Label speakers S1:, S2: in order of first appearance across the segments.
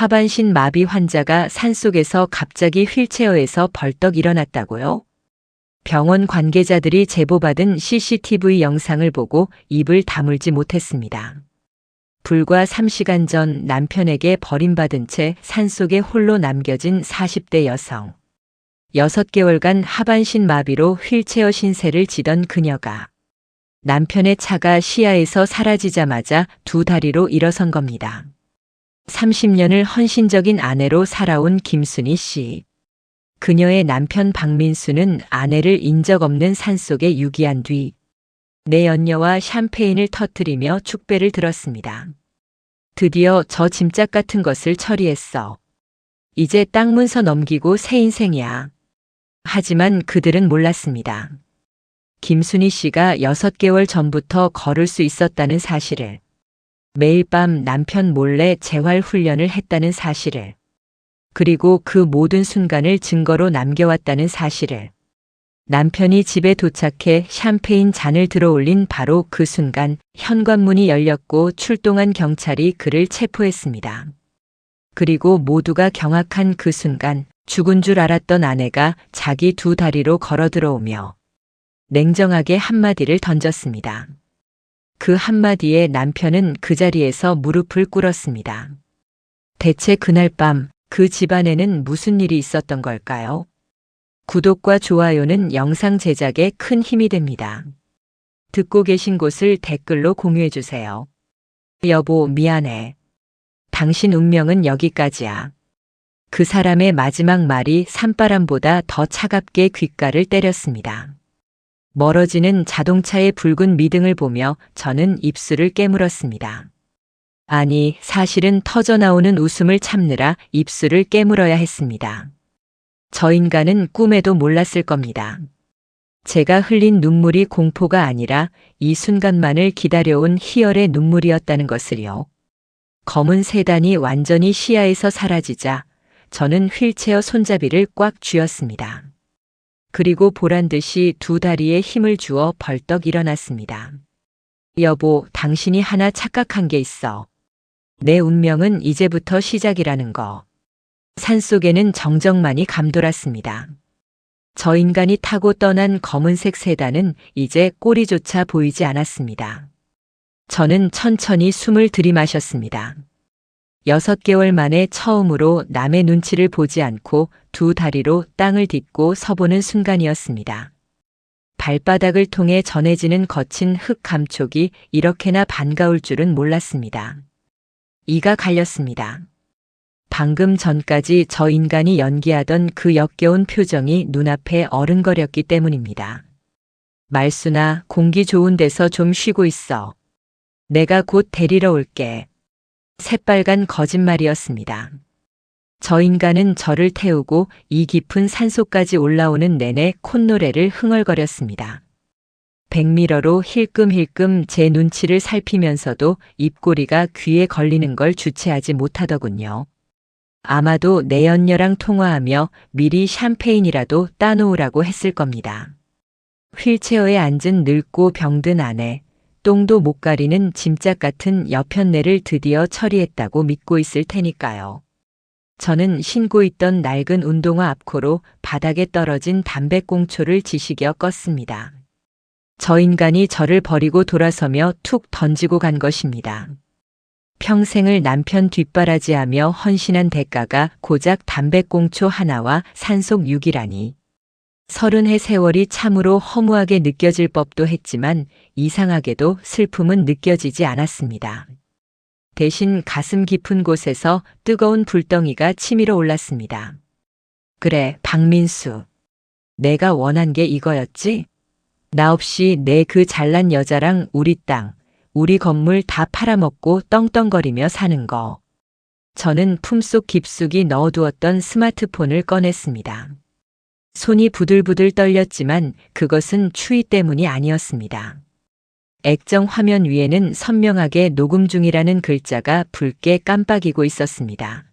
S1: 하반신 마비 환자가 산속에서 갑자기 휠체어에서 벌떡 일어났다고요? 병원 관계자들이 제보받은 CCTV 영상을 보고 입을 다물지 못했습니다. 불과 3시간 전 남편에게 버림받은 채 산속에 홀로 남겨진 40대 여성. 6개월간 하반신 마비로 휠체어 신세를 지던 그녀가 남편의 차가 시야에서 사라지자마자 두 다리로 일어선 겁니다. 30년을 헌신적인 아내로 살아온 김순희 씨. 그녀의 남편 박민수는 아내를 인적 없는 산속에 유기한 뒤 내연녀와 샴페인을 터뜨리며 축배를 들었습니다. 드디어 저 짐짝 같은 것을 처리했어. 이제 땅 문서 넘기고 새 인생이야. 하지만 그들은 몰랐습니다. 김순희 씨가 6개월 전부터 걸을 수 있었다는 사실을, 매일 밤 남편 몰래 재활 훈련을 했다는 사실을, 그리고 그 모든 순간을 증거로 남겨왔다는 사실을. 남편이 집에 도착해 샴페인 잔을 들어올린 바로 그 순간 현관문이 열렸고 출동한 경찰이 그를 체포했습니다. 그리고 모두가 경악한 그 순간 죽은 줄 알았던 아내가 자기 두 다리로 걸어 들어오며 냉정하게 한마디를 던졌습니다. 그 한마디에 남편은 그 자리에서 무릎을 꿇었습니다. 대체 그날 밤 그 집안에는 무슨 일이 있었던 걸까요? 구독과 좋아요는 영상 제작에 큰 힘이 됩니다. 듣고 계신 곳을 댓글로 공유해주세요. 여보, 미안해. 당신 운명은 여기까지야. 그 사람의 마지막 말이 산바람보다 더 차갑게 귓가를 때렸습니다. 멀어지는 자동차의 붉은 미등을 보며 저는 입술을 깨물었습니다. 아니, 사실은 터져나오는 웃음을 참느라 입술을 깨물어야 했습니다. 저 인간은 꿈에도 몰랐을 겁니다. 제가 흘린 눈물이 공포가 아니라 이 순간만을 기다려온 희열의 눈물이었다는 것을요. 검은 세단이 완전히 시야에서 사라지자 저는 휠체어 손잡이를 꽉 쥐었습니다. 그리고 보란듯이 두 다리에 힘을 주어 벌떡 일어났습니다. 여보, 당신이 하나 착각한 게 있어. 내 운명은 이제부터 시작이라는 거. 산속에는 정적만이 감돌았습니다. 저 인간이 타고 떠난 검은색 세단은 이제 꼬리조차 보이지 않았습니다. 저는 천천히 숨을 들이마셨습니다. 6개월 만에 처음으로 남의 눈치를 보지 않고 두 다리로 땅을 딛고 서보는 순간이었습니다. 발바닥을 통해 전해지는 거친 흙 감촉이 이렇게나 반가울 줄은 몰랐습니다. 이가 갈렸습니다. 방금 전까지 저 인간이 연기하던 그 역겨운 표정이 눈앞에 어른거렸기 때문입니다. 말수나 공기 좋은 데서 좀 쉬고 있어. 내가 곧 데리러 올게. 새빨간 거짓말이었습니다. 저 인간은 저를 태우고 이 깊은 산속까지 올라오는 내내 콧노래를 흥얼거렸습니다. 백미러로 힐끔힐끔 제 눈치를 살피면서도 입꼬리가 귀에 걸리는 걸 주체하지 못하더군요. 아마도 내연녀랑 통화하며 미리 샴페인이라도 따놓으라고 했을 겁니다. 휠체어에 앉은 늙고 병든 아내, 똥도 못 가리는 짐짝 같은 여편네를 드디어 처리했다고 믿고 있을 테니까요. 저는 신고 있던 낡은 운동화 앞코로 바닥에 떨어진 담배꽁초를 지시겨 껐습니다. 저 인간이 저를 버리고 돌아서며 툭 던지고 간 것입니다. 평생을 남편 뒷바라지하며 헌신한 대가가 고작 담배꽁초 하나와 산속 유기라니. 30해 세월이 참으로 허무하게 느껴질 법도 했지만 이상하게도 슬픔은 느껴지지 않았습니다. 대신 가슴 깊은 곳에서 뜨거운 불덩이가 치밀어 올랐습니다. 그래, 박민수. 내가 원한 게 이거였지? 나 없이 내 그 잘난 여자랑 우리 땅, 우리 건물 다 팔아먹고 떵떵거리며 사는 거. 저는 품속 깊숙이 넣어두었던 스마트폰을 꺼냈습니다. 손이 부들부들 떨렸지만 그것은 추위 때문이 아니었습니다. 액정 화면 위에는 선명하게 녹음 중이라는 글자가 붉게 깜빡이고 있었습니다.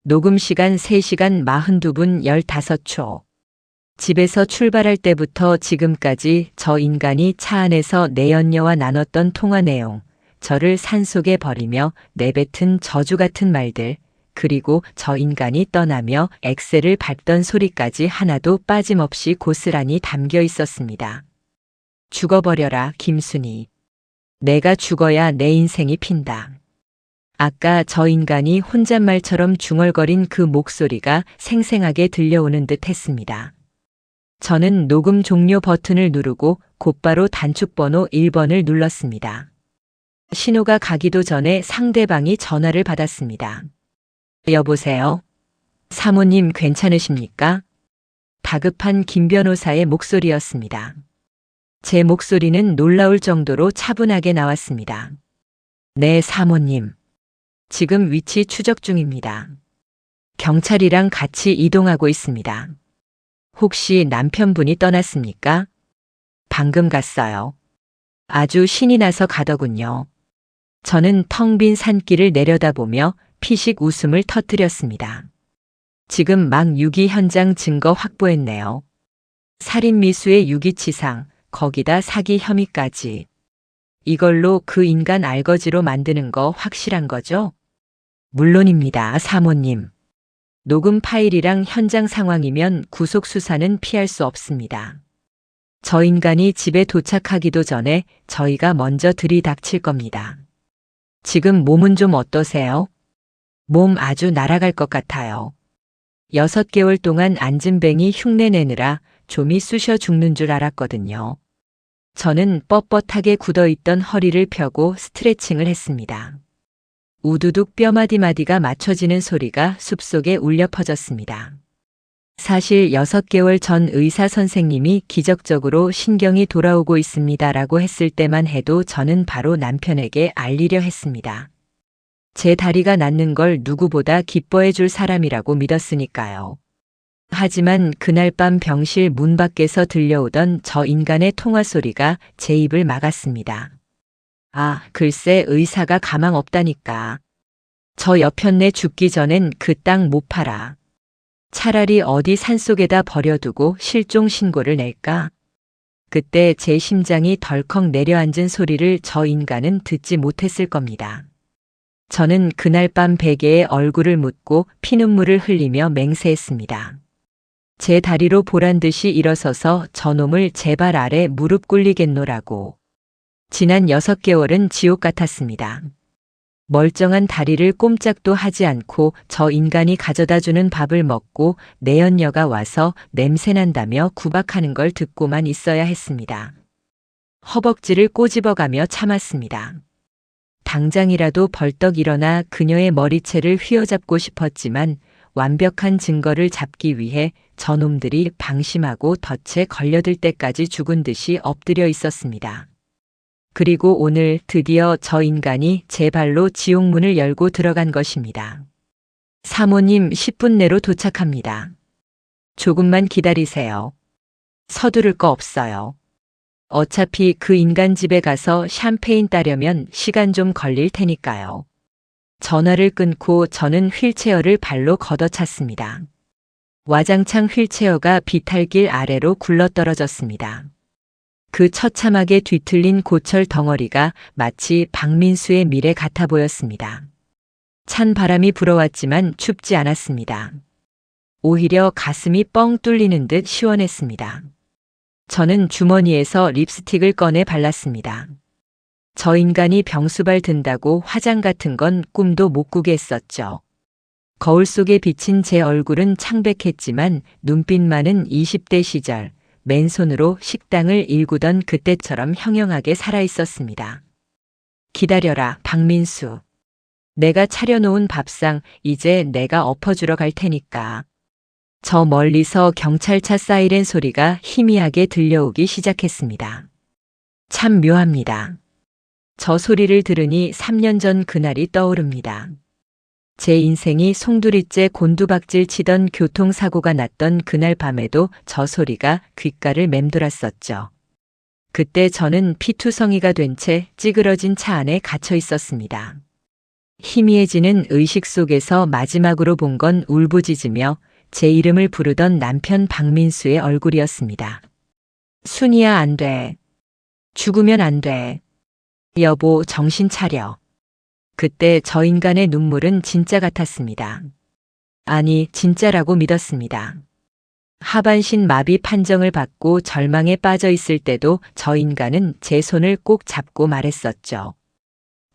S1: 녹음 시간 3시간 42분 15초. 집에서 출발할 때부터 지금까지 저 인간이 차 안에서 내연녀와 나눴던 통화 내용, 저를 산속에 버리며 내뱉은 저주 같은 말들, 그리고 저 인간이 떠나며 엑셀을 밟던 소리까지 하나도 빠짐없이 고스란히 담겨 있었습니다. 죽어버려라, 김순희. 내가 죽어야 내 인생이 핀다. 아까 저 인간이 혼잣말처럼 중얼거린 그 목소리가 생생하게 들려오는 듯 했습니다. 저는 녹음 종료 버튼을 누르고 곧바로 단축번호 1번을 눌렀습니다. 신호가 가기도 전에 상대방이 전화를 받았습니다. 여보세요? 사모님 괜찮으십니까? 다급한 김 변호사의 목소리였습니다. 제 목소리는 놀라울 정도로 차분하게 나왔습니다. 네, 사모님. 지금 위치 추적 중입니다. 경찰이랑 같이 이동하고 있습니다. 혹시 남편분이 떠났습니까? 방금 갔어요. 아주 신이 나서 가더군요. 저는 텅 빈 산길을 내려다보며 피식 웃음을 터뜨렸습니다. 지금 막 유기 현장 증거 확보했네요. 살인 미수의 유기치상, 거기다 사기 혐의까지. 이걸로 그 인간 알거지로 만드는 거 확실한 거죠? 물론입니다, 사모님. 녹음 파일이랑 현장 상황이면 구속 수사는 피할 수 없습니다. 저 인간이 집에 도착하기도 전에 저희가 먼저 들이닥칠 겁니다. 지금 몸은 좀 어떠세요? 몸 아주 날아갈 것 같아요. 6개월 동안 안진뱅이 흉내 내느라 좀이 쑤셔 죽는 줄 알았거든요. 저는 뻣뻣하게 굳어있던 허리를 펴고 스트레칭을 했습니다. 우두둑 뼈마디마디가 맞춰지는 소리가 숲속에 울려 퍼졌습니다. 사실 6개월 전 의사 선생님이 기적적으로 신경이 돌아오고 있습니다라고 했을 때만 해도 저는 바로 남편에게 알리려 했습니다. 제 다리가 낫는 걸 누구보다 기뻐해 줄 사람이라고 믿었으니까요. 하지만 그날 밤 병실 문 밖에서 들려오던 저 인간의 통화 소리가 제 입을 막았습니다. 아, 글쎄 의사가 가망 없다니까. 저 여편네 죽기 전엔 그 땅 못 팔아. 차라리 어디 산속에다 버려두고 실종 신고를 낼까? 그때 제 심장이 덜컥 내려앉은 소리를 저 인간은 듣지 못했을 겁니다. 저는 그날 밤 베개에 얼굴을 묻고 피눈물을 흘리며 맹세했습니다. 제 다리로 보란 듯이 일어서서 저놈을 제 발 아래 무릎 꿇리겠노라고. 지난 6개월은 지옥 같았습니다. 멀쩡한 다리를 꼼짝도 하지 않고 저 인간이 가져다주는 밥을 먹고 내연녀가 와서 냄새난다며 구박하는 걸 듣고만 있어야 했습니다. 허벅지를 꼬집어가며 참았습니다. 당장이라도 벌떡 일어나 그녀의 머리채를 휘어잡고 싶었지만 완벽한 증거를 잡기 위해 저놈들이 방심하고 덫에 걸려들 때까지 죽은 듯이 엎드려 있었습니다. 그리고 오늘 드디어 저 인간이 제 발로 지옥문을 열고 들어간 것입니다. 사모님 10분 내로 도착합니다. 조금만 기다리세요. 서두를 거 없어요. 어차피 그 인간 집에 가서 샴페인 따려면 시간 좀 걸릴 테니까요. 전화를 끊고 저는 휠체어를 발로 걷어찼습니다. 와장창 휠체어가 비탈길 아래로 굴러떨어졌습니다. 그 처참하게 뒤틀린 고철 덩어리가 마치 박민수의 미래 같아 보였습니다. 찬 바람이 불어왔지만 춥지 않았습니다. 오히려 가슴이 뻥 뚫리는 듯 시원했습니다. 저는 주머니에서 립스틱을 꺼내 발랐습니다. 저 인간이 병수발 든다고 화장 같은 건 꿈도 못 꾸게 했었죠. 거울 속에 비친 제 얼굴은 창백했지만 눈빛만은 20대 시절 맨손으로 식당을 일구던 그때처럼 형형하게 살아있었습니다. 기다려라, 박민수. 내가 차려놓은 밥상 이제 내가 엎어주러 갈 테니까. 저 멀리서 경찰차 사이렌 소리가 희미하게 들려오기 시작했습니다. 참 묘합니다. 저 소리를 들으니 3년 전 그날이 떠오릅니다. 제 인생이 송두리째 곤두박질 치던 교통사고가 났던 그날 밤에도 저 소리가 귓가를 맴돌았었죠. 그때 저는 피투성이가 된 채 찌그러진 차 안에 갇혀 있었습니다. 희미해지는 의식 속에서 마지막으로 본 건 울부짖으며 제 이름을 부르던 남편 박민수의 얼굴이었습니다. 순이야, 안 돼. 죽으면 안 돼. 여보, 정신 차려. 그때 저 인간의 눈물은 진짜 같았습니다. 아니, 진짜라고 믿었습니다. 하반신 마비 판정을 받고 절망에 빠져 있을 때도 저 인간은 제 손을 꼭 잡고 말했었죠.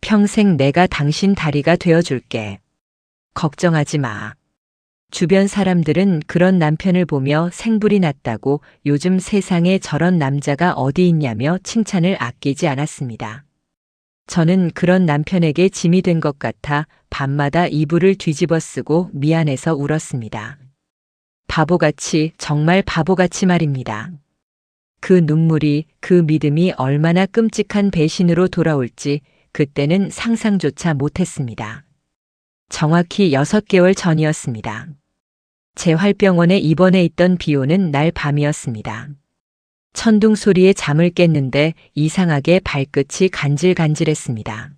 S1: 평생 내가 당신 다리가 되어줄게. 걱정하지 마. 주변 사람들은 그런 남편을 보며 생불이 났다고 요즘 세상에 저런 남자가 어디 있냐며 칭찬을 아끼지 않았습니다. 저는 그런 남편에게 짐이 된 것 같아 밤마다 이불을 뒤집어 쓰고 미안해서 울었습니다. 바보같이, 정말 바보같이 말입니다. 그 눈물이, 그 믿음이 얼마나 끔찍한 배신으로 돌아올지 그때는 상상조차 못했습니다. 정확히 6개월 전이었습니다. 재활병원에 입원해 있던 비 오는 날 밤이었습니다. 천둥 소리에 잠을 깼는데 이상하게 발끝이 간질간질했습니다.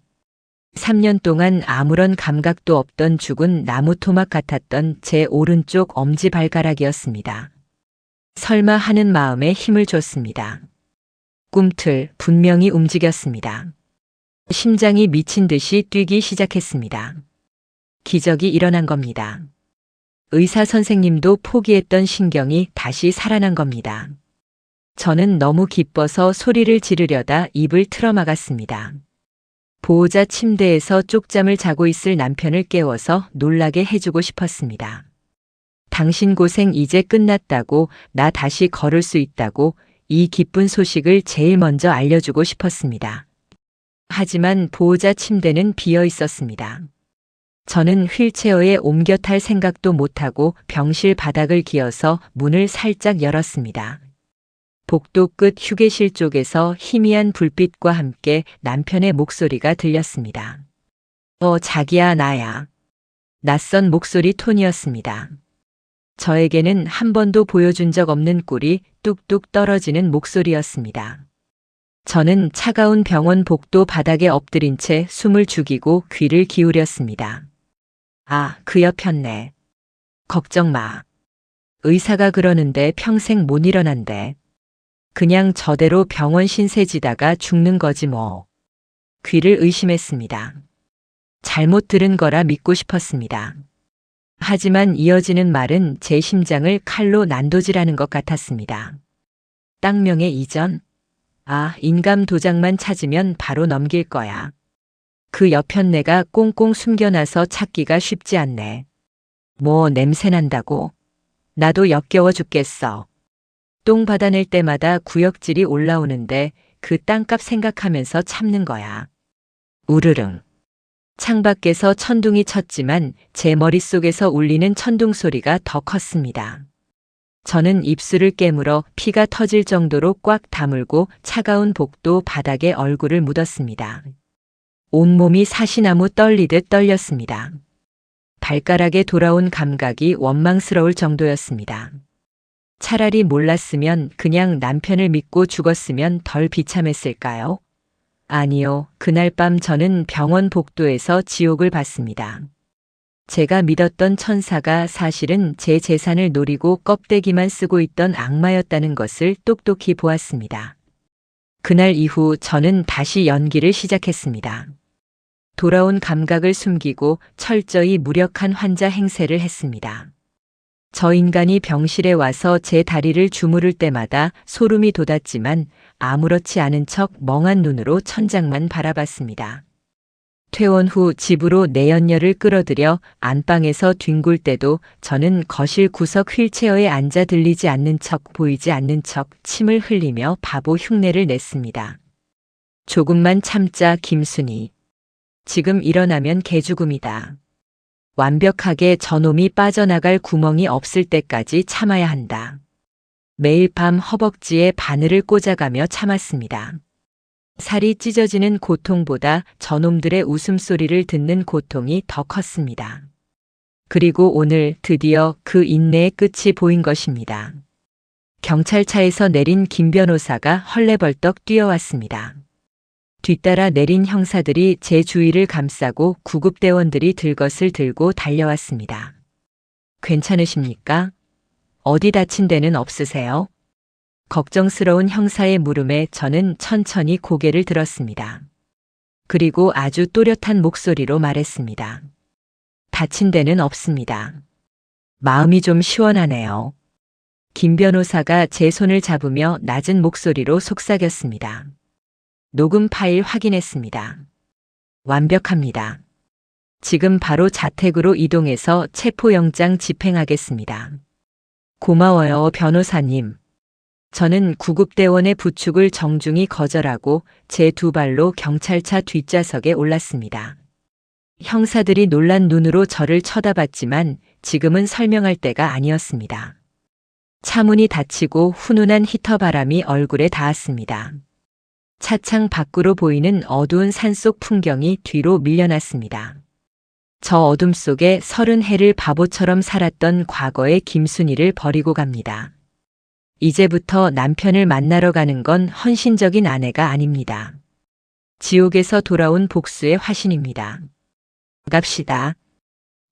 S1: 3년 동안 아무런 감각도 없던 죽은 나무 토막 같았던 제 오른쪽 엄지발가락이었습니다. 설마 하는 마음에 힘을 줬습니다. 꿈틀 분명히 움직였습니다. 심장이 미친 듯이 뛰기 시작했습니다. 기적이 일어난 겁니다. 의사 선생님도 포기했던 신경이 다시 살아난 겁니다. 저는 너무 기뻐서 소리를 지르려다 입을 틀어막았습니다. 보호자 침대에서 쪽잠을 자고 있을 남편을 깨워서 놀라게 해주고 싶었습니다. 당신 고생 이제 끝났다고, 나 다시 걸을 수 있다고, 이 기쁜 소식을 제일 먼저 알려주고 싶었습니다. 하지만 보호자 침대는 비어 있었습니다. 저는 휠체어에 옮겨 탈 생각도 못하고 병실 바닥을 기어서 문을 살짝 열었습니다. 복도 끝 휴게실 쪽에서 희미한 불빛과 함께 남편의 목소리가 들렸습니다. 자기야, 나야. 낯선 목소리 톤이었습니다. 저에게는 한 번도 보여준 적 없는 꿀이 뚝뚝 떨어지는 목소리였습니다. 저는 차가운 병원 복도 바닥에 엎드린 채 숨을 죽이고 귀를 기울였습니다. 아, 그 옆였네. 걱정 마. 의사가 그러는데 평생 못 일어난대. 그냥 저대로 병원 신세지다가 죽는 거지 뭐. 귀를 의심했습니다. 잘못 들은 거라 믿고 싶었습니다. 하지만 이어지는 말은 제 심장을 칼로 난도질하는 것 같았습니다. 땅명의 이전? 아, 인감 도장만 찾으면 바로 넘길 거야. 그 옆편내가 꽁꽁 숨겨놔서 찾기가 쉽지 않네. 뭐 냄새난다고? 나도 역겨워 죽겠어. 똥 받아낼 때마다 구역질이 올라오는데 그 땅값 생각하면서 참는 거야. 우르릉. 창밖에서 천둥이 쳤지만 제 머릿속에서 울리는 천둥 소리가 더 컸습니다. 저는 입술을 깨물어 피가 터질 정도로 꽉 다물고 차가운 복도 바닥에 얼굴을 묻었습니다. 온몸이 사시나무 떨리듯 떨렸습니다. 발가락에 돌아온 감각이 원망스러울 정도였습니다. 차라리 몰랐으면 그냥 남편을 믿고 죽었으면 덜 비참했을까요? 아니요, 그날 밤 저는 병원 복도에서 지옥을 봤습니다. 제가 믿었던 천사가 사실은 제 재산을 노리고 껍데기만 쓰고 있던 악마였다는 것을 똑똑히 보았습니다. 그날 이후 저는 다시 연기를 시작했습니다. 돌아온 감각을 숨기고 철저히 무력한 환자 행세를 했습니다. 저 인간이 병실에 와서 제 다리를 주무를 때마다 소름이 돋았지만 아무렇지 않은 척 멍한 눈으로 천장만 바라봤습니다. 퇴원 후 집으로 내연녀를 끌어들여 안방에서 뒹굴 때도 저는 거실 구석 휠체어에 앉아 들리지 않는 척 보이지 않는 척 침을 흘리며 바보 흉내를 냈습니다. 조금만 참자, 김순희. 지금 일어나면 개죽음이다. 완벽하게 저놈이 빠져나갈 구멍이 없을 때까지 참아야 한다. 매일 밤 허벅지에 바늘을 꽂아가며 참았습니다. 살이 찢어지는 고통보다 저놈들의 웃음소리를 듣는 고통이 더 컸습니다. 그리고 오늘 드디어 그 인내의 끝이 보인 것입니다. 경찰차에서 내린 김 변호사가 헐레벌떡 뛰어왔습니다. 뒤따라 내린 형사들이 제 주위를 감싸고 구급대원들이 들 것을 들고 달려왔습니다. 괜찮으십니까? 어디 다친 데는 없으세요? 걱정스러운 형사의 물음에 저는 천천히 고개를 들었습니다. 그리고 아주 또렷한 목소리로 말했습니다. 다친 데는 없습니다. 마음이 좀 시원하네요. 김 변호사가 제 손을 잡으며 낮은 목소리로 속삭였습니다. 녹음 파일 확인했습니다. 완벽합니다. 지금 바로 자택으로 이동해서 체포영장 집행하겠습니다. 고마워요, 변호사님. 저는 구급대원의 부축을 정중히 거절하고 제 두 발로 경찰차 뒷좌석에 올랐습니다. 형사들이 놀란 눈으로 저를 쳐다봤지만 지금은 설명할 때가 아니었습니다. 차문이 닫히고 훈훈한 히터 바람이 얼굴에 닿았습니다. 차창 밖으로 보이는 어두운 산속 풍경이 뒤로 밀려났습니다. 저 어둠 속에 30해를 바보처럼 살았던 과거의 김순희를 버리고 갑니다. 이제부터 남편을 만나러 가는 건 헌신적인 아내가 아닙니다. 지옥에서 돌아온 복수의 화신입니다. 갑시다.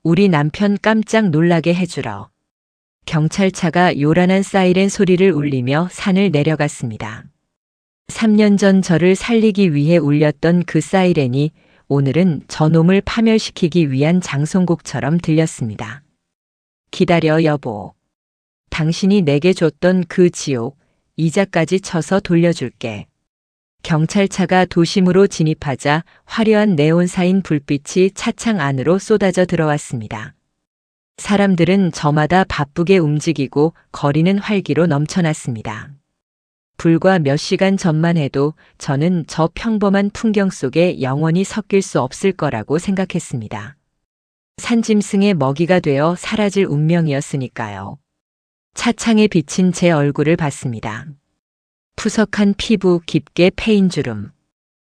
S1: 우리 남편 깜짝 놀라게 해주러. 경찰차가 요란한 사이렌 소리를 울리며 산을 내려갔습니다. 3년 전 저를 살리기 위해 울렸던 그 사이렌이 오늘은 저놈을 파멸시키기 위한 장송곡처럼 들렸습니다. 기다려, 여보. 당신이 내게 줬던 그 지옥, 이자까지 쳐서 돌려줄게. 경찰차가 도심으로 진입하자 화려한 네온사인 불빛이 차창 안으로 쏟아져 들어왔습니다. 사람들은 저마다 바쁘게 움직이고 거리는 활기로 넘쳐났습니다. 불과 몇 시간 전만 해도 저는 저 평범한 풍경 속에 영원히 섞일 수 없을 거라고 생각했습니다. 산짐승의 먹이가 되어 사라질 운명이었으니까요. 차창에 비친 제 얼굴을 봤습니다. 푸석한 피부, 깊게 패인 주름.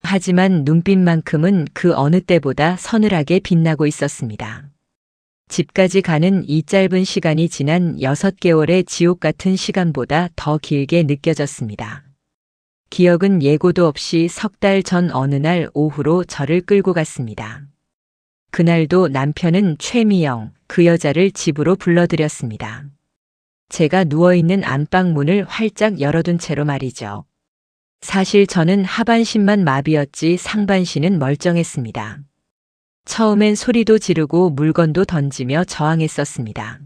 S1: 하지만 눈빛만큼은 그 어느 때보다 서늘하게 빛나고 있었습니다. 집까지 가는 이 짧은 시간이 지난 6개월의 지옥 같은 시간보다 더 길게 느껴졌습니다. 기억은 예고도 없이 석 달 전 어느 날 오후로 저를 끌고 갔습니다. 그날도 남편은 최미영, 그 여자를 집으로 불러들였습니다. 제가 누워있는 안방 문을 활짝 열어둔 채로 말이죠. 사실 저는 하반신만 마비였지 상반신은 멀쩡했습니다. 처음엔 소리도 지르고 물건도 던지며 저항했었습니다.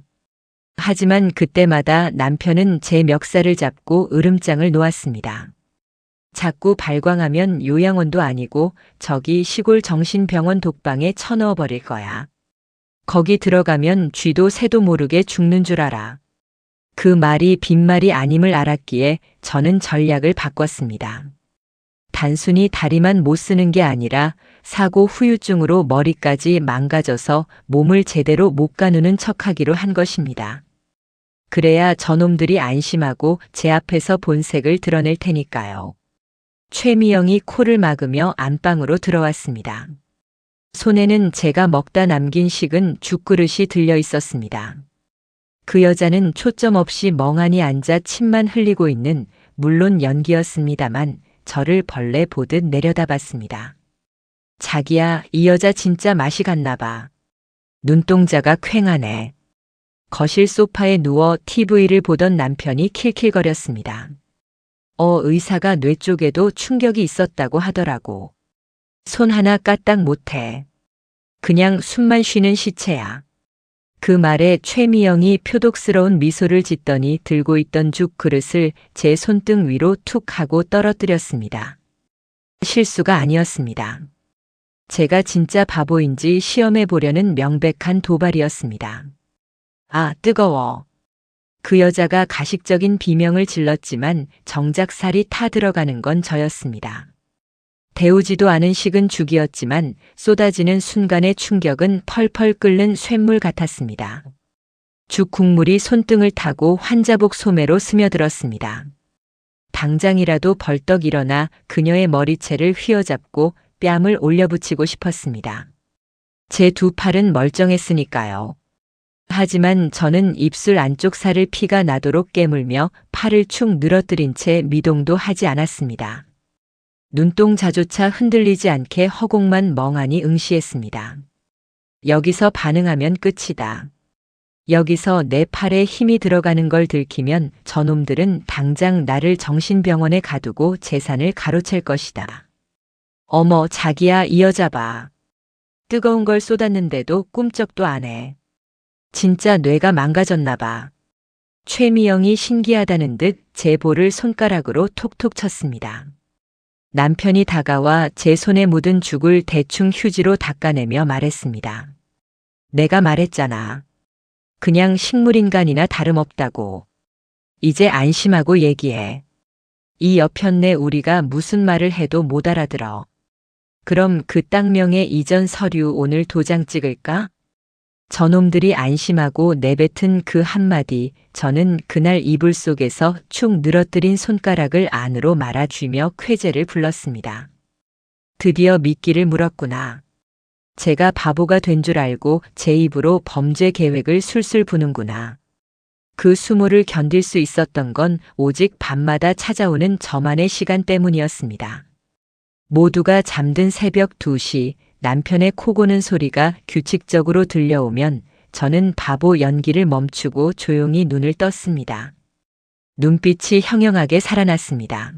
S1: 하지만 그때마다 남편은 제 멱살을 잡고 으름장을 놓았습니다. 자꾸 발광하면 요양원도 아니고 저기 시골 정신병원 독방에 쳐넣어 버릴 거야. 거기 들어가면 쥐도 새도 모르게 죽는 줄 알아. 그 말이 빈말이 아님을 알았기에 저는 전략을 바꿨습니다. 단순히 다리만 못 쓰는 게 아니라 사고 후유증으로 머리까지 망가져서 몸을 제대로 못 가누는 척하기로 한 것입니다. 그래야 저놈들이 안심하고 제 앞에서 본색을 드러낼 테니까요. 최미영이 코를 막으며 안방으로 들어왔습니다. 손에는 제가 먹다 남긴 식은 죽그릇이 들려 있었습니다. 그 여자는 초점 없이 멍하니 앉아 침만 흘리고 있는, 물론 연기였습니다만 저를 벌레 보듯 내려다봤습니다. 자기야, 이 여자 진짜 맛이 갔나 봐. 눈동자가 퀭하네. 거실 소파에 누워 TV를 보던 남편이 킬킬거렸습니다. 의사가 뇌 쪽에도 충격이 있었다고 하더라고. 손 하나 까딱 못해. 그냥 숨만 쉬는 시체야. 그 말에 최미영이 표독스러운 미소를 짓더니 들고 있던 죽 그릇을 제 손등 위로 툭 하고 떨어뜨렸습니다. 실수가 아니었습니다. 제가 진짜 바보인지 시험해 보려는 명백한 도발이었습니다. 아, 뜨거워. 그 여자가 가식적인 비명을 질렀지만 정작 살이 타 들어가는 건 저였습니다. 데우지도 않은 식은 죽이었지만 쏟아지는 순간의 충격은 펄펄 끓는 쇳물 같았습니다. 죽 국물이 손등을 타고 환자복 소매로 스며들었습니다. 당장이라도 벌떡 일어나 그녀의 머리채를 휘어잡고 뺨을 올려붙이고 싶었습니다. 제 두 팔은 멀쩡했으니까요. 하지만 저는 입술 안쪽 살을 피가 나도록 깨물며 팔을 축 늘어뜨린 채 미동도 하지 않았습니다. 눈동자조차 흔들리지 않게 허공만 멍하니 응시했습니다. 여기서 반응하면 끝이다. 여기서 내 팔에 힘이 들어가는 걸 들키면 저놈들은 당장 나를 정신병원에 가두고 재산을 가로챌 것이다. 어머, 자기야, 이 여자 봐. 뜨거운 걸 쏟았는데도 꿈쩍도 안 해. 진짜 뇌가 망가졌나 봐. 최미영이 신기하다는 듯 제 볼을 손가락으로 톡톡 쳤습니다. 남편이 다가와 제 손에 묻은 죽을 대충 휴지로 닦아내며 말했습니다. 내가 말했잖아. 그냥 식물인간이나 다름없다고. 이제 안심하고 얘기해. 이 여편네 우리가 무슨 말을 해도 못 알아들어. 그럼 그 땅명의 이전 서류 오늘 도장 찍을까? 저놈들이 안심하고 내뱉은 그 한마디, 저는 그날 이불 속에서 축 늘어뜨린 손가락을 안으로 말아쥐며 쾌재를 불렀습니다. 드디어 미끼를 물었구나. 제가 바보가 된 줄 알고 제 입으로 범죄 계획을 술술 부는구나. 그 수모를 견딜 수 있었던 건 오직 밤마다 찾아오는 저만의 시간 때문이었습니다. 모두가 잠든 새벽 2시 남편의 코 고는 소리가 규칙적으로 들려오면 저는 바보 연기를 멈추고 조용히 눈을 떴습니다. 눈빛이 형형하게 살아났습니다.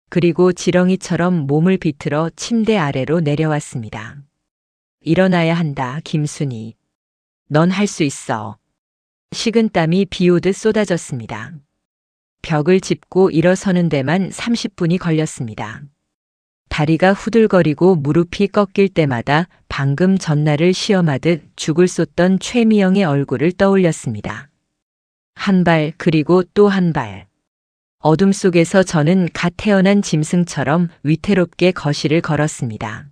S1: 그리고 지렁이처럼 몸을 비틀어 침대 아래로 내려왔습니다. 일어나야 한다, 김순희. 넌 할 수 있어. 식은땀이 비오듯 쏟아졌습니다. 벽을 짚고 일어서는 데만 30분이 걸렸습니다. 다리가 후들거리고 무릎이 꺾일 때마다 방금 전날을 시험하듯 죽을 쏟던 최미영의 얼굴을 떠올렸습니다. 한 발 그리고 또 한 발. 어둠 속에서 저는 갓 태어난 짐승처럼 위태롭게 거실을 걸었습니다.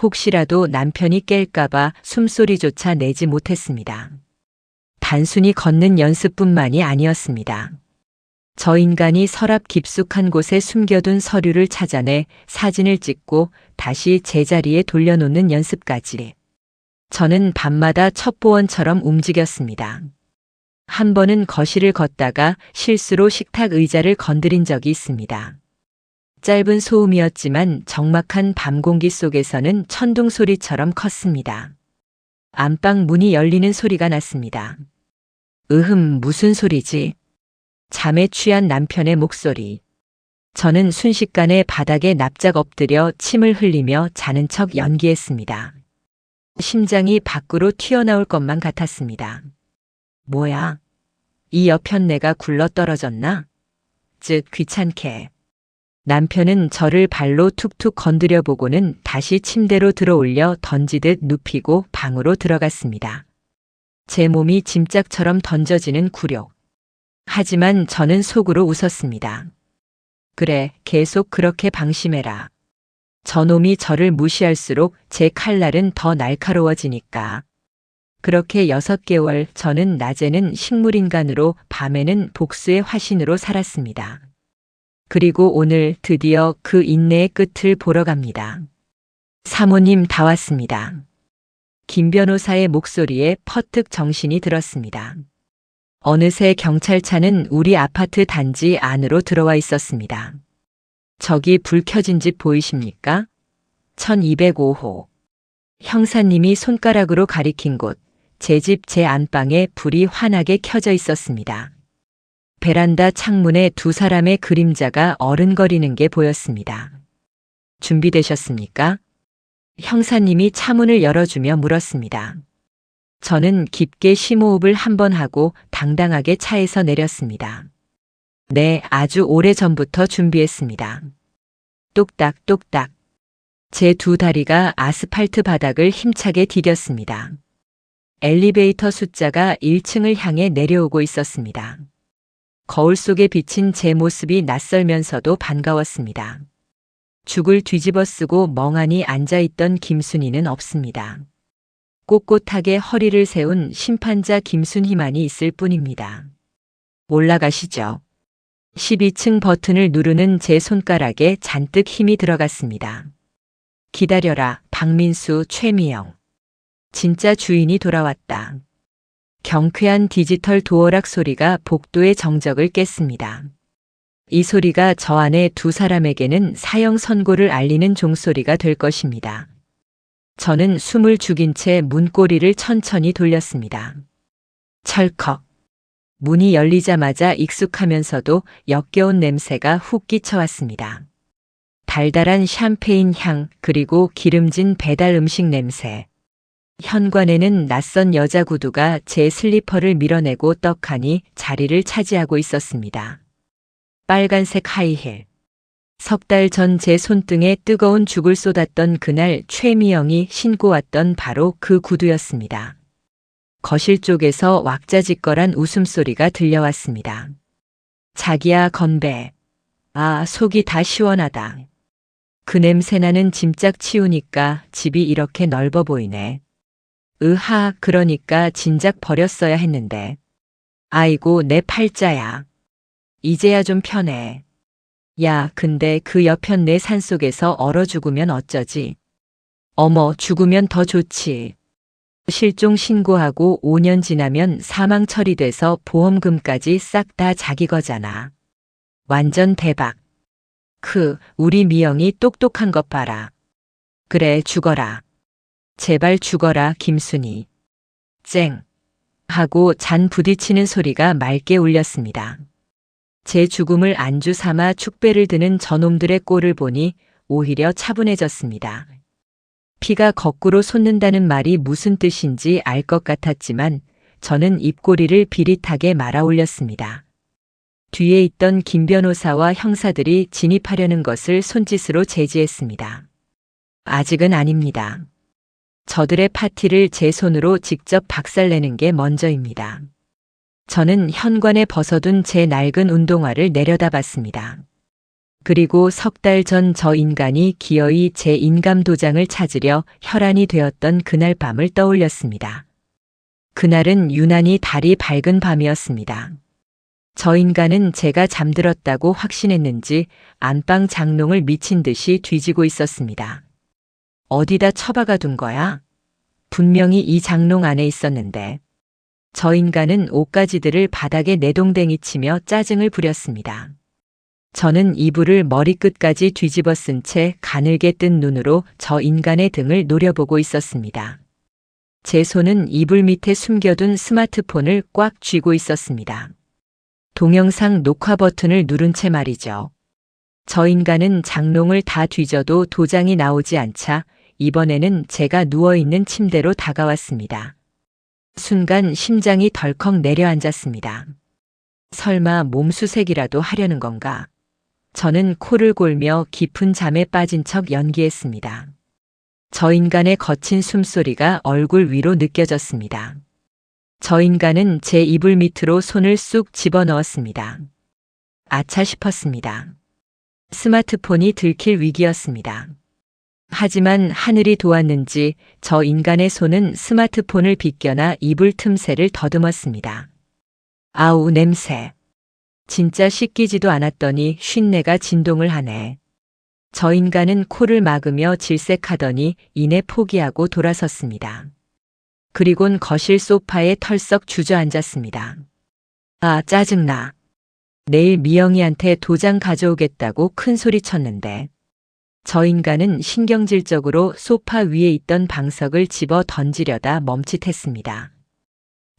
S1: 혹시라도 남편이 깰까봐 숨소리조차 내지 못했습니다. 단순히 걷는 연습뿐만이 아니었습니다. 저 인간이 서랍 깊숙한 곳에 숨겨둔 서류를 찾아내 사진을 찍고 다시 제자리에 돌려놓는 연습까지. 저는 밤마다 첩보원처럼 움직였습니다. 한 번은 거실을 걷다가 실수로 식탁 의자를 건드린 적이 있습니다. 짧은 소음이었지만 적막한 밤 공기 속에서는 천둥 소리처럼 컸습니다. 안방 문이 열리는 소리가 났습니다. 무슨 소리지? 잠에 취한 남편의 목소리. 저는 순식간에 바닥에 납작 엎드려 침을 흘리며 자는 척 연기했습니다. 심장이 밖으로 튀어나올 것만 같았습니다. 뭐야? 이 여편네가 굴러떨어졌나? 귀찮게. 남편은 저를 발로 툭툭 건드려 보고는 다시 침대로 들어올려 던지듯 눕히고 방으로 들어갔습니다. 제 몸이 짐짝처럼 던져지는 굴욕. 하지만 저는 속으로 웃었습니다. 그래, 계속 그렇게 방심해라. 저놈이 저를 무시할수록 제 칼날은 더 날카로워지니까. 그렇게 6개월 저는 낮에는 식물인간으로 밤에는 복수의 화신으로 살았습니다. 그리고 오늘 드디어 그 인내의 끝을 보러 갑니다. 사모님 다 왔습니다. 김 변호사의 목소리에 퍼뜩 정신이 들었습니다. 어느새 경찰차는 우리 아파트 단지 안으로 들어와 있었습니다. 저기 불 켜진 집 보이십니까? 1205호. 형사님이 손가락으로 가리킨 곳, 제 집 제 안방에 불이 환하게 켜져 있었습니다. 베란다 창문에 2사람의 그림자가 어른거리는 게 보였습니다. 준비되셨습니까? 형사님이 차문을 열어주며 물었습니다. 저는 깊게 심호흡을 한 번 하고 당당하게 차에서 내렸습니다. 네, 아주 오래전부터 준비했습니다. 똑딱 똑딱. 제 2 다리가 아스팔트 바닥을 힘차게 디뎠습니다. 엘리베이터 숫자가 1층을 향해 내려오고 있었습니다. 거울 속에 비친 제 모습이 낯설면서도 반가웠습니다. 죽을 뒤집어 쓰고 멍하니 앉아있던 김순희는 없습니다. 꼿꼿하게 허리를 세운 심판자 김순희만이 있을 뿐입니다. 올라가시죠. 12층 버튼을 누르는 제 손가락에 잔뜩 힘이 들어갔습니다. 기다려라, 박민수, 최미영. 진짜 주인이 돌아왔다. 경쾌한 디지털 도어락 소리가 복도의 정적을 깼습니다. 이 소리가 저 안에 2사람에게는 사형 선고를 알리는 종소리가 될 것입니다. 저는 숨을 죽인 채 문고리를 천천히 돌렸습니다. 철컥. 문이 열리자마자 익숙하면서도 역겨운 냄새가 훅 끼쳐왔습니다. 달달한 샴페인 향, 그리고 기름진 배달 음식 냄새. 현관에는 낯선 여자 구두가 제 슬리퍼를 밀어내고 떡하니 자리를 차지하고 있었습니다. 빨간색 하이힐. 석 달 전 제 손등에 뜨거운 죽을 쏟았던 그날 최미영이 신고 왔던 바로 그 구두였습니다. 거실 쪽에서 왁자지껄한 웃음소리가 들려왔습니다. 자기야 건배. 아, 속이 다 시원하다. 그 냄새나는 짐짝 치우니까 집이 이렇게 넓어 보이네. 으하, 그러니까 진작 버렸어야 했는데. 아이고, 내 팔자야. 이제야 좀 편해. 야, 근데 그 여편 내 산속에서 얼어 죽으면 어쩌지? 어머, 죽으면 더 좋지. 실종 신고하고 5년 지나면 사망 처리돼서 보험금까지 싹 다 자기 거잖아. 완전 대박. 우리 미영이 똑똑한 것 봐라. 그래, 죽어라. 제발 죽어라, 김순희. 쨍. 하고 잔 부딪히는 소리가 맑게 울렸습니다. 제 죽음을 안주 삼아 축배를 드는 저놈들의 꼴을 보니 오히려 차분해졌습니다. 피가 거꾸로 솟는다는 말이 무슨 뜻인지 알 것 같았지만 저는 입꼬리를 비릿하게 말아 올렸습니다. 뒤에 있던 김 변호사와 형사들이 진입하려는 것을 손짓으로 제지했습니다. 아직은 아닙니다. 저들의 파티를 제 손으로 직접 박살내는 게 먼저입니다. 저는 현관에 벗어둔 제 낡은 운동화를 내려다봤습니다. 그리고 석 달 전 저 인간이 기어이 제 인감도장을 찾으려 혈안이 되었던 그날 밤을 떠올렸습니다. 그날은 유난히 달이 밝은 밤이었습니다. 저 인간은 제가 잠들었다고 확신했는지 안방 장롱을 미친 듯이 뒤지고 있었습니다. 어디다 처박아 둔 거야? 분명히 이 장롱 안에 있었는데. 저 인간은 옷가지들을 바닥에 내동댕이 치며 짜증을 부렸습니다. 저는 이불을 머리끝까지 뒤집어 쓴 채 가늘게 뜬 눈으로 저 인간의 등을 노려보고 있었습니다. 제 손은 이불 밑에 숨겨둔 스마트폰을 꽉 쥐고 있었습니다. 동영상 녹화 버튼을 누른 채 말이죠. 저 인간은 장롱을 다 뒤져도 도장이 나오지 않자 이번에는 제가 누워있는 침대로 다가왔습니다. 순간 심장이 덜컥 내려앉았습니다. 설마 몸수색이라도 하려는 건가? 저는 코를 골며 깊은 잠에 빠진 척 연기했습니다. 저 인간의 거친 숨소리가 얼굴 위로 느껴졌습니다. 저 인간은 제 이불 밑으로 손을 쑥 집어넣었습니다. 아차 싶었습니다. 스마트폰이 들킬 위기였습니다. 하지만 하늘이 도왔는지 저 인간의 손은 스마트폰을 비껴나 이불 틈새를 더듬었습니다. 아우, 냄새. 진짜 씻기지도 않았더니 쉰내가 진동을 하네. 저 인간은 코를 막으며 질색하더니 이내 포기하고 돌아섰습니다. 그리곤 거실 소파에 털썩 주저앉았습니다. 아, 짜증나. 내일 미영이한테 도장 가져오겠다고 큰 소리 쳤는데. 저 인간은 신경질적으로 소파 위에 있던 방석을 집어 던지려다 멈칫했습니다.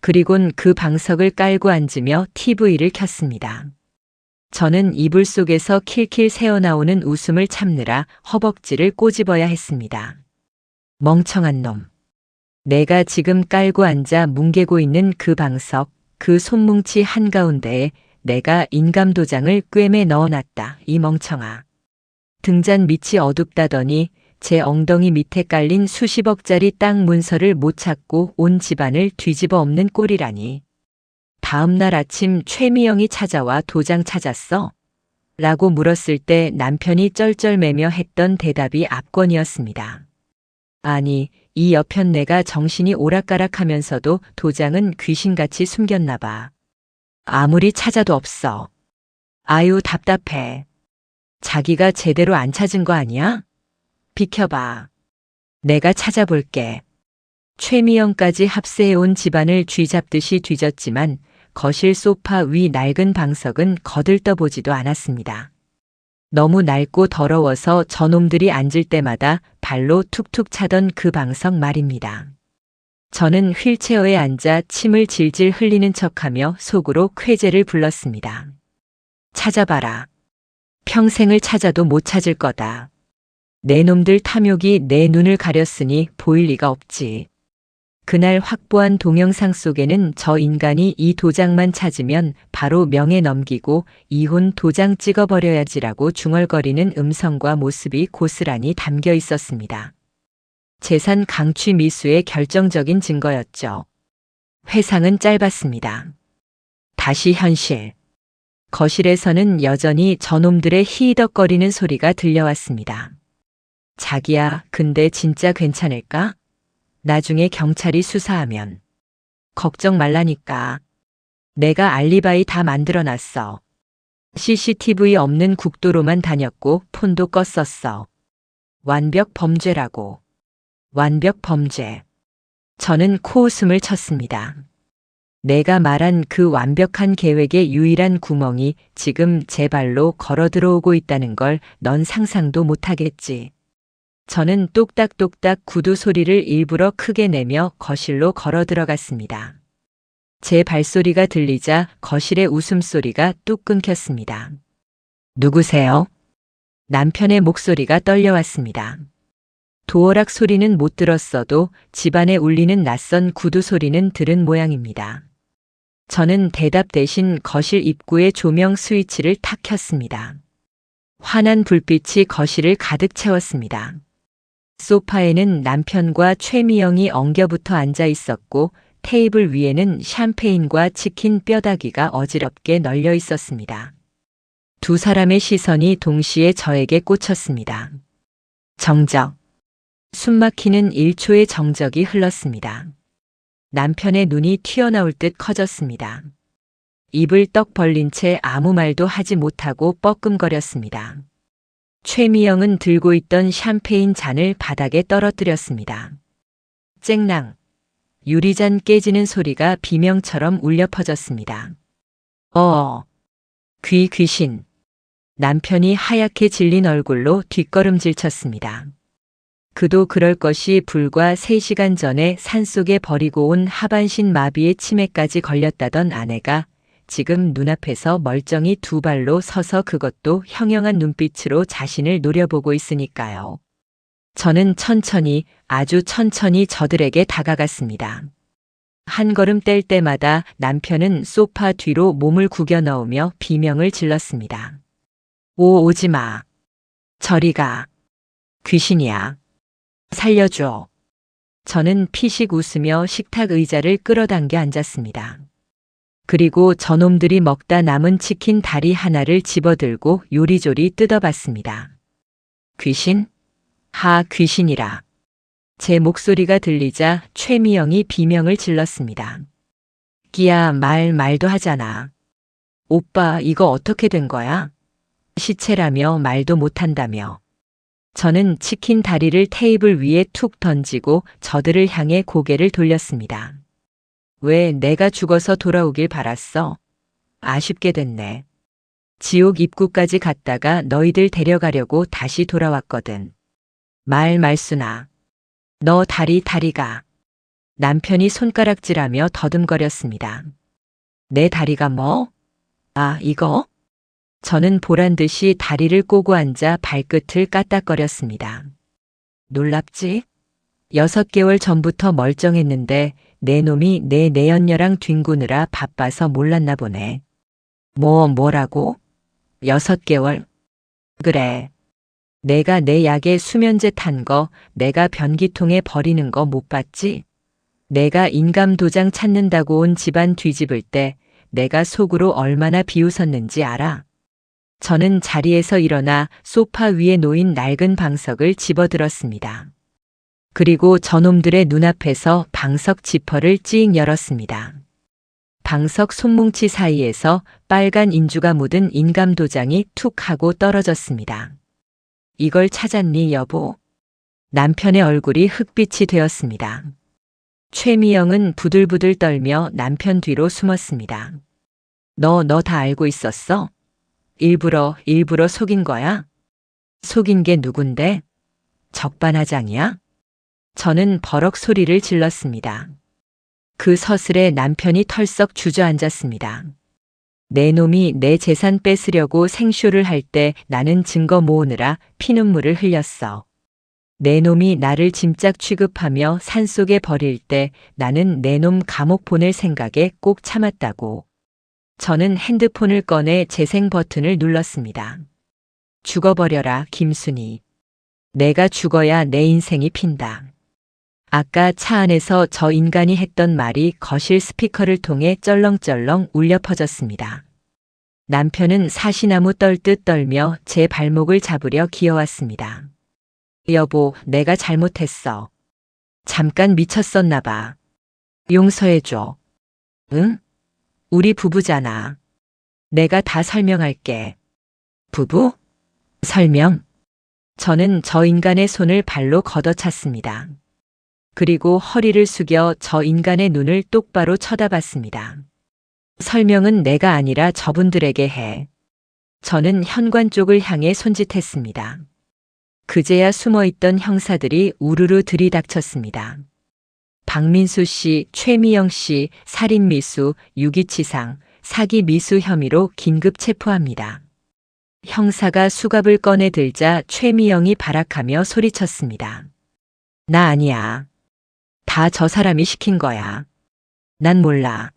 S1: 그리곤 그 방석을 깔고 앉으며 TV를 켰습니다. 저는 이불 속에서 킬킬 새어나오는 웃음을 참느라 허벅지를 꼬집어야 했습니다. 멍청한 놈. 내가 지금 깔고 앉아 뭉개고 있는 그 방석, 그 손뭉치 한가운데에 내가 인감도장을 꿰매 넣어놨다, 이 멍청아. 등잔 밑이 어둡다더니 제 엉덩이 밑에 깔린 수십억짜리 땅 문서를 못 찾고 온 집안을 뒤집어 엎는 꼴이라니. 다음 날 아침 최미영이 찾아와 도장 찾았어? 라고 물었을 때 남편이 쩔쩔매며 했던 대답이 압권이었습니다. 아니, 이 여편 내가 정신이 오락가락하면서도 도장은 귀신같이 숨겼나 봐. 아무리 찾아도 없어. 아유, 답답해. 자기가 제대로 안 찾은 거 아니야? 비켜봐. 내가 찾아볼게. 최미영까지 합세해온 집안을 쥐잡듯이 뒤졌지만 거실 소파 위 낡은 방석은 거들떠보지도 않았습니다. 너무 낡고 더러워서 저놈들이 앉을 때마다 발로 툭툭 차던 그 방석 말입니다. 저는 휠체어에 앉아 침을 질질 흘리는 척하며 속으로 쾌재를 불렀습니다. 찾아봐라. 평생을 찾아도 못 찾을 거다. 내 놈들 탐욕이 내 눈을 가렸으니 보일 리가 없지. 그날 확보한 동영상 속에는 저 인간이 이 도장만 찾으면 바로 명예 넘기고 이혼 도장 찍어버려야지라고 중얼거리는 음성과 모습이 고스란히 담겨 있었습니다. 재산 강취 미수의 결정적인 증거였죠. 회상은 짧았습니다. 다시 현실. 거실에서는 여전히 저놈들의 히덕거리는 소리가 들려왔습니다. 자기야, 근데 진짜 괜찮을까? 나중에 경찰이 수사하면. 걱정 말라니까. 내가 알리바이 다 만들어놨어. CCTV 없는 국도로만 다녔고 폰도 껐었어. 완벽 범죄라고. 완벽 범죄. 저는 코웃음을 쳤습니다. 내가 말한 그 완벽한 계획의 유일한 구멍이 지금 제 발로 걸어 들어오고 있다는 걸 넌 상상도 못하겠지. 저는 똑딱똑딱 구두 소리를 일부러 크게 내며 거실로 걸어 들어갔습니다. 제 발소리가 들리자 거실의 웃음소리가 뚝 끊겼습니다. 누구세요? 남편의 목소리가 떨려왔습니다. 도어락 소리는 못 들었어도 집안에 울리는 낯선 구두 소리는 들은 모양입니다. 저는 대답 대신 거실 입구의 조명 스위치를 탁 켰습니다. 환한 불빛이 거실을 가득 채웠습니다. 소파에는 남편과 최미영이 엉겨붙어 앉아 있었고 테이블 위에는 샴페인과 치킨 뼈다귀가 어지럽게 널려 있었습니다. 두 사람의 시선이 동시에 저에게 꽂혔습니다. 정적. 숨막히는 1초의 정적이 흘렀습니다. 남편의 눈이 튀어나올 듯 커졌습니다. 입을 떡 벌린 채 아무 말도 하지 못하고 뻐끔거렸습니다. 최미영은 들고 있던 샴페인 잔을 바닥에 떨어뜨렸습니다. 쨍랑. 유리잔 깨지는 소리가 비명처럼 울려 퍼졌습니다. 귀신. 남편이 하얗게 질린 얼굴로 뒷걸음질 쳤습니다. 그도 그럴 것이 불과 3시간 전에 산속에 버리고 온 하반신 마비의 치매까지 걸렸다던 아내가 지금 눈앞에서 멀쩡히 두 발로 서서 그것도 형형한 눈빛으로 자신을 노려보고 있으니까요. 저는 천천히, 아주 천천히 저들에게 다가갔습니다. 한 걸음 뗄 때마다 남편은 소파 뒤로 몸을 구겨 넣으며 비명을 질렀습니다. 오지 마. 저리 가. 귀신이야. 살려줘. 저는 피식 웃으며 식탁 의자를 끌어당겨 앉았습니다. 그리고 저놈들이 먹다 남은 치킨 다리 하나를 집어들고 요리조리 뜯어봤습니다. 귀신? 귀신이라. 제 목소리가 들리자 최미영이 비명을 질렀습니다. 끼야, 말도 하잖아. 오빠, 이거 어떻게 된 거야? 시체라며 말도 못한다며. 저는 치킨 다리를 테이블 위에 툭 던지고 저들을 향해 고개를 돌렸습니다. 왜 내가 죽어서 돌아오길 바랐어? 아쉽게 됐네. 지옥 입구까지 갔다가 너희들 데려가려고 다시 돌아왔거든. 말순아. 너 다리가. 남편이 손가락질하며 더듬거렸습니다. 내 다리가 뭐? 이거? 저는 보란듯이 다리를 꼬고 앉아 발끝을 까딱거렸습니다. 놀랍지? 6개월 전부터 멀쩡했는데 내 놈이 내 내연녀랑 뒹구느라 바빠서 몰랐나 보네. 뭐라고? 6개월? 그래. 내가 내 약에 수면제 탄 거, 내가 변기통에 버리는 거 못 봤지? 내가 인감 도장 찾는다고 온 집안 뒤집을 때 내가 속으로 얼마나 비웃었는지 알아? 저는 자리에서 일어나 소파 위에 놓인 낡은 방석을 집어들었습니다. 그리고 저놈들의 눈앞에서 방석 지퍼를 찌익 열었습니다. 방석 손뭉치 사이에서 빨간 인주가 묻은 인감 도장이 툭 하고 떨어졌습니다. 이걸 찾았니, 여보? 남편의 얼굴이 흑빛이 되었습니다. 최미영은 부들부들 떨며 남편 뒤로 숨었습니다. 너 다 알고 있었어? 일부러 속인 거야? 속인 게 누군데? 적반하장이야? 저는 버럭 소리를 질렀습니다. 그 서슬에 남편이 털썩 주저앉았습니다. 내 놈이 내 재산 뺏으려고 생쇼를 할 때 나는 증거 모으느라 피눈물을 흘렸어. 내 놈이 나를 짐짝 취급하며 산속에 버릴 때 나는 내 놈 감옥 보낼 생각에 꼭 참았다고. 저는 핸드폰을 꺼내 재생 버튼을 눌렀습니다. 죽어버려라, 김순희. 내가 죽어야 내 인생이 핀다. 아까 차 안에서 저 인간이 했던 말이 거실 스피커를 통해 쩔렁쩔렁 울려 퍼졌습니다. 남편은 사시나무 떨듯 떨며 제 발목을 잡으려 기어왔습니다. 여보, 내가 잘못했어. 잠깐 미쳤었나 봐. 용서해줘. 응? 우리 부부잖아. 내가 다 설명할게. 부부? 설명? 저는 저 인간의 손을 발로 걷어찼습니다. 그리고 허리를 숙여 저 인간의 눈을 똑바로 쳐다봤습니다. 설명은 내가 아니라 저분들에게 해. 저는 현관 쪽을 향해 손짓했습니다. 그제야 숨어있던 형사들이 우르르 들이닥쳤습니다. 박민수 씨, 최미영 씨, 살인미수, 유기치상, 사기미수 혐의로 긴급 체포합니다. 형사가 수갑을 꺼내 들자 최미영이 발악하며 소리쳤습니다. 나 아니야. 다 저 사람이 시킨 거야. 난 몰라.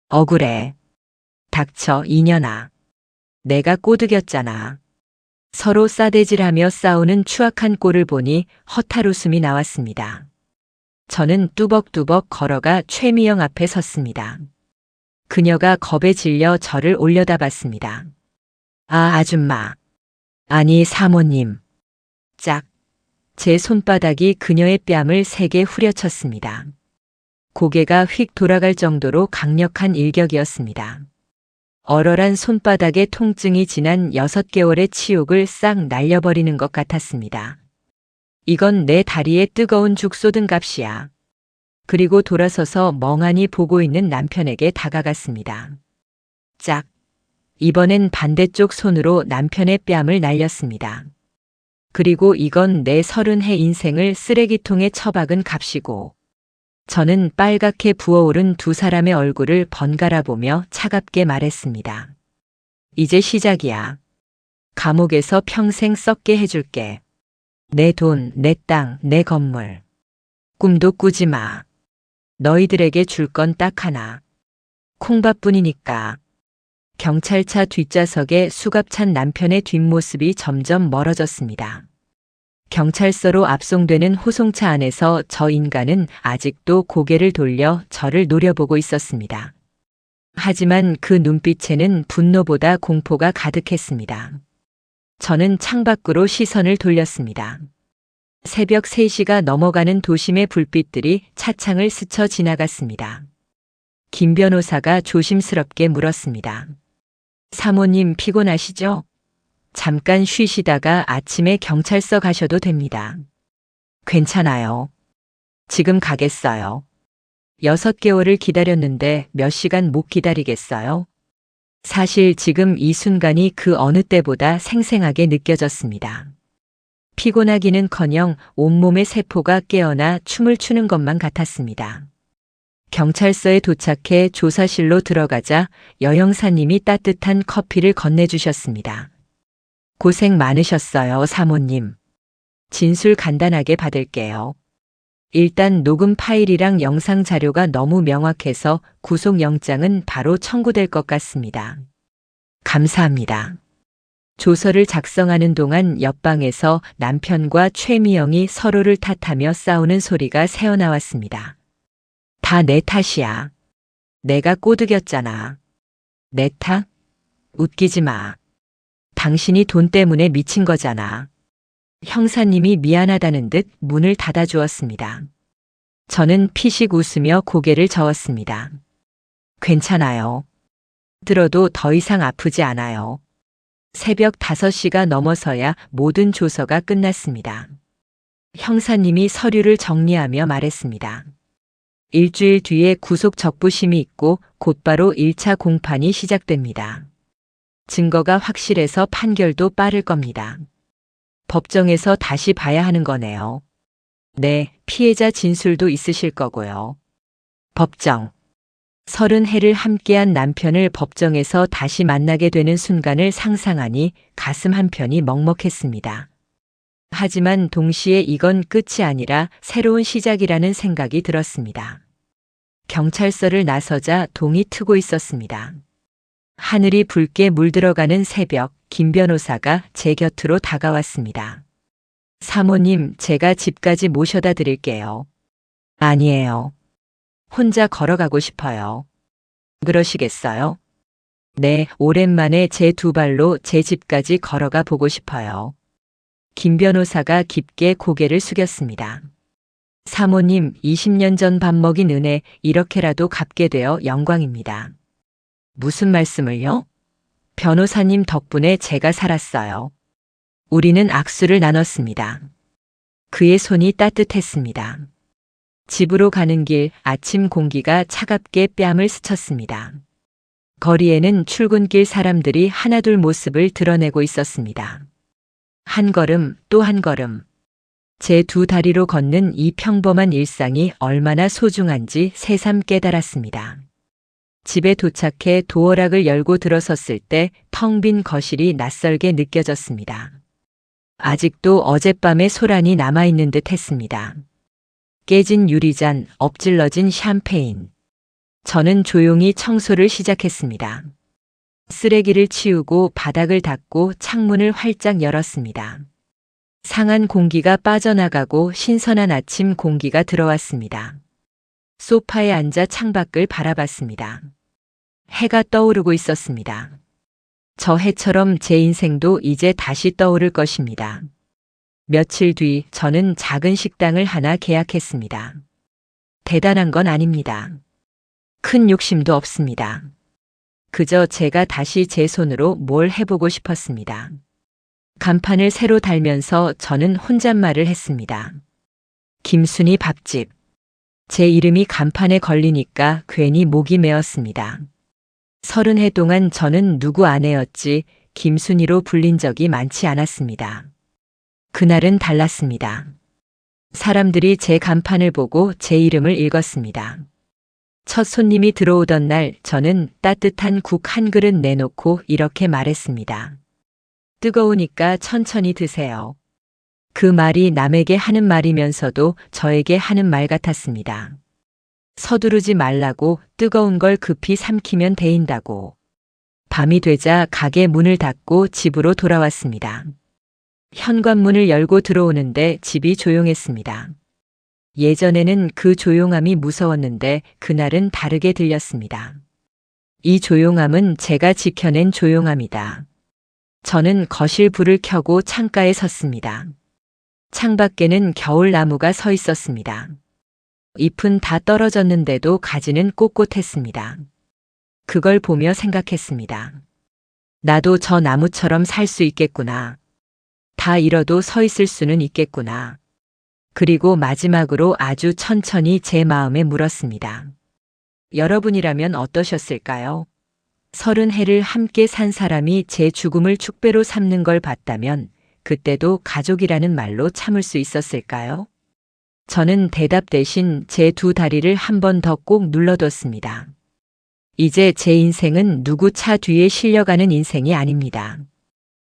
S1: 억울해. 닥쳐, 이년아. 내가 꼬드겼잖아. 서로 싸대질하며 싸우는 추악한 꼴을 보니 허탈 웃음이 나왔습니다. 저는 뚜벅뚜벅 걸어가 최미영 앞에 섰습니다. 그녀가 겁에 질려 저를 올려다봤습니다. 아, 아줌마. 아니, 사모님. 짝. 제 손바닥이 그녀의 뺨을 세게 후려쳤습니다. 고개가 휙 돌아갈 정도로 강력한 일격이었습니다. 얼얼한 손바닥의 통증이 지난 6개월의 치욕을 싹 날려버리는 것 같았습니다. 이건 내 다리에 뜨거운 죽 쏟은 값이야. 그리고 돌아서서 멍하니 보고 있는 남편에게 다가갔습니다. 짝. 이번엔 반대쪽 손으로 남편의 뺨을 날렸습니다. 그리고 이건 내 30해 인생을 쓰레기통에 처박은 값이고. 저는 빨갛게 부어오른 두 사람의 얼굴을 번갈아 보며 차갑게 말했습니다. 이제 시작이야. 감옥에서 평생 썩게 해줄게. 내 돈, 내 땅, 내 건물. 꿈도 꾸지 마. 너희들에게 줄 건 딱 하나. 콩밥뿐이니까. 경찰차 뒷좌석에 수갑찬 남편의 뒷모습이 점점 멀어졌습니다. 경찰서로 압송되는 호송차 안에서 저 인간은 아직도 고개를 돌려 저를 노려보고 있었습니다. 하지만 그 눈빛에는 분노보다 공포가 가득했습니다. 저는 창밖으로 시선을 돌렸습니다. 새벽 3시가 넘어가는 도심의 불빛들이 차창을 스쳐 지나갔습니다. 김 변호사가 조심스럽게 물었습니다. 사모님 피곤하시죠? 잠깐 쉬시다가 아침에 경찰서 가셔도 됩니다. 괜찮아요. 지금 가겠어요. 6개월을 기다렸는데 몇 시간 못 기다리겠어요? 사실 지금 이 순간이 그 어느 때보다 생생하게 느껴졌습니다. 피곤하기는커녕 온몸의 세포가 깨어나 춤을 추는 것만 같았습니다. 경찰서에 도착해 조사실로 들어가자 여 형사님이 따뜻한 커피를 건네주셨습니다. 고생 많으셨어요, 사모님. 진술 간단하게 받을게요. 일단 녹음 파일이랑 영상 자료가 너무 명확해서 구속영장은 바로 청구될 것 같습니다. 감사합니다. 조서를 작성하는 동안 옆방에서 남편과 최미영이 서로를 탓하며 싸우는 소리가 새어나왔습니다. 다 내 탓이야. 내가 꼬드겼잖아. 내 탓? 웃기지 마. 당신이 돈 때문에 미친 거잖아. 형사님이 미안하다는 듯 문을 닫아주었습니다. 저는 피식 웃으며 고개를 저었습니다. 괜찮아요. 들어도 더 이상 아프지 않아요. 새벽 5시가 넘어서야 모든 조서가 끝났습니다. 형사님이 서류를 정리하며 말했습니다. 일주일 뒤에 구속 적부심이 있고 곧바로 1차 공판이 시작됩니다. 증거가 확실해서 판결도 빠를 겁니다. 법정에서 다시 봐야 하는 거네요. 네, 피해자 진술도 있으실 거고요. 법정. 30해를 함께한 남편을 법정에서 다시 만나게 되는 순간을 상상하니 가슴 한편이 먹먹했습니다. 하지만 동시에 이건 끝이 아니라 새로운 시작이라는 생각이 들었습니다. 경찰서를 나서자 동이 트고 있었습니다. 하늘이 붉게 물들어가는 새벽, 김 변호사가 제 곁으로 다가왔습니다. 사모님, 제가 집까지 모셔다 드릴게요. 아니에요. 혼자 걸어가고 싶어요. 그러시겠어요? 네, 오랜만에 제 두 발로 제 집까지 걸어가 보고 싶어요. 김 변호사가 깊게 고개를 숙였습니다. 사모님, 20년 전 밥 먹인 은혜 이렇게라도 갚게 되어 영광입니다. 무슨 말씀을요? 변호사님 덕분에 제가 살았어요. 우리는 악수를 나눴습니다. 그의 손이 따뜻했습니다. 집으로 가는 길 아침 공기가 차갑게 뺨을 스쳤습니다. 거리에는 출근길 사람들이 하나둘 모습을 드러내고 있었습니다. 한 걸음 또 한 걸음. 제 두 다리로 걷는 이 평범한 일상이 얼마나 소중한지 새삼 깨달았습니다. 집에 도착해 도어락을 열고 들어섰을 때 텅 빈 거실이 낯설게 느껴졌습니다. 아직도 어젯밤의 소란이 남아있는 듯 했습니다. 깨진 유리잔, 엎질러진 샴페인. 저는 조용히 청소를 시작했습니다. 쓰레기를 치우고 바닥을 닦고 창문을 활짝 열었습니다. 상한 공기가 빠져나가고 신선한 아침 공기가 들어왔습니다. 소파에 앉아 창밖을 바라봤습니다. 해가 떠오르고 있었습니다. 저 해처럼 제 인생도 이제 다시 떠오를 것입니다. 며칠 뒤 저는 작은 식당을 하나 계약했습니다. 대단한 건 아닙니다. 큰 욕심도 없습니다. 그저 제가 다시 제 손으로 뭘 해보고 싶었습니다. 간판을 새로 달면서 저는 혼잣말을 했습니다. 김순희 밥집. 제 이름이 간판에 걸리니까 괜히 목이 메었습니다. 30해 동안 저는 누구 아내였지 김순희로 불린 적이 많지 않았습니다. 그날은 달랐습니다. 사람들이 제 간판을 보고 제 이름을 읽었습니다. 첫 손님이 들어오던 날 저는 따뜻한 국 한 그릇 내놓고 이렇게 말했습니다. 뜨거우니까 천천히 드세요. 그 말이 남에게 하는 말이면서도 저에게 하는 말 같았습니다. 서두르지 말라고, 뜨거운 걸 급히 삼키면 데인다고. 밤이 되자 가게 문을 닫고 집으로 돌아왔습니다. 현관문을 열고 들어오는데 집이 조용했습니다. 예전에는 그 조용함이 무서웠는데 그날은 다르게 들렸습니다. 이 조용함은 제가 지켜낸 조용함이다. 저는 거실 불을 켜고 창가에 섰습니다. 창밖에는 겨울나무가 서 있었습니다. 잎은 다 떨어졌는데도 가지는 꼿꼿했습니다. 그걸 보며 생각했습니다. 나도 저 나무처럼 살 수 있겠구나. 다 잃어도 서 있을 수는 있겠구나. 그리고 마지막으로 아주 천천히 제 마음에 물었습니다. 여러분이라면 어떠셨을까요? 30해를 함께 산 사람이 제 죽음을 축배로 삼는 걸 봤다면 그때도 가족이라는 말로 참을 수 있었을까요? 저는 대답 대신 제 두 다리를 한 번 더 꼭 눌러뒀습니다. 이제 제 인생은 누구 차 뒤에 실려가는 인생이 아닙니다.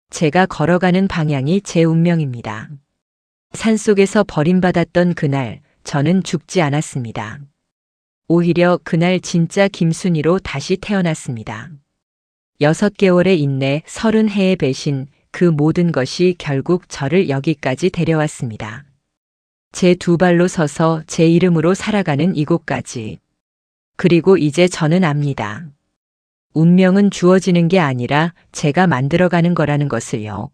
S1: 제가 걸어가는 방향이 제 운명입니다. 산속에서 버림받았던 그날 저는 죽지 않았습니다. 오히려 그날 진짜 김순희로 다시 태어났습니다. 6개월의 인내, 30해의 배신, 그 모든 것이 결국 저를 여기까지 데려왔습니다. 제 두 발로 서서 제 이름으로 살아가는 이곳까지. 그리고 이제 저는 압니다. 운명은 주어지는 게 아니라 제가 만들어가는 거라는 것을요.